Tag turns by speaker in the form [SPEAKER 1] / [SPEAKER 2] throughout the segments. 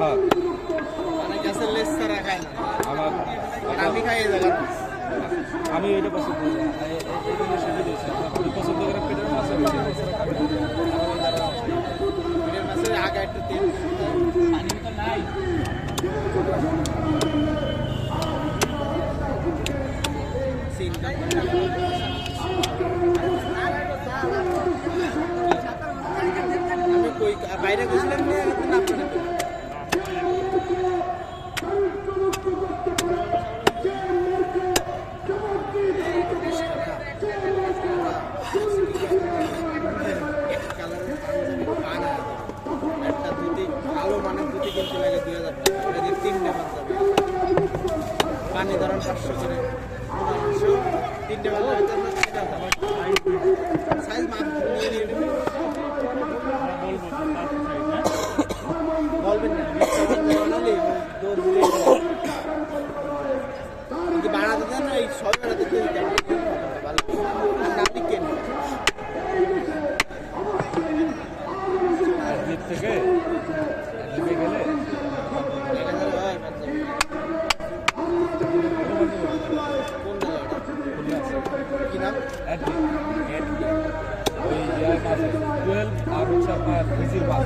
[SPEAKER 1] ভাত
[SPEAKER 2] মানে গাছের লেজ ছাড়া খায় না।
[SPEAKER 1] আমার
[SPEAKER 2] আমি খাই এই জায়গা।
[SPEAKER 1] আমি এটা পছন্দ করি এই জিনিসটা দিয়েছি আমি পছন্দ করে পেটের মাছ
[SPEAKER 2] পেটের মাছের আগা একটু তেল পানি তো নাই। আমি কই বাইরে গেছিলাম না একটা ধুতি কালো মানের ধুতি কিনতে লাগে 2000 টাকা, এটা দিয়ে 3টে মাছ যাবে। পানি ধরেন 500 করে 3টে মাছ সাইজ মাপ নিয়ে নিয়ে বলবেন না কিন্তু বাড়াতে দেন না, এই সব বাড়াতে দিতে ভালো আপনি কেন
[SPEAKER 1] দ্বীপ থেকে দ্বীপে গেলে
[SPEAKER 2] কি নাম
[SPEAKER 1] ওই ইয়ার মাছ 12 আর হচ্ছে আপনার ফিজির মাছ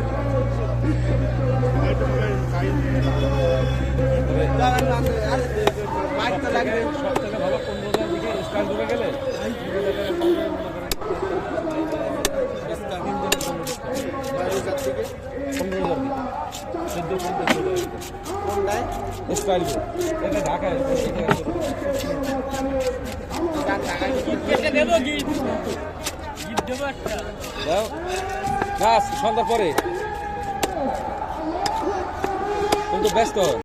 [SPEAKER 1] সব থেকে ভালো 15,000 দিকে স্টাইল ঢুকে গেলে 15,000 স্টাইল এটা ঢাকায় দাও গাছ সন্ধ্যার পরে কিন্তু ব্যস্ত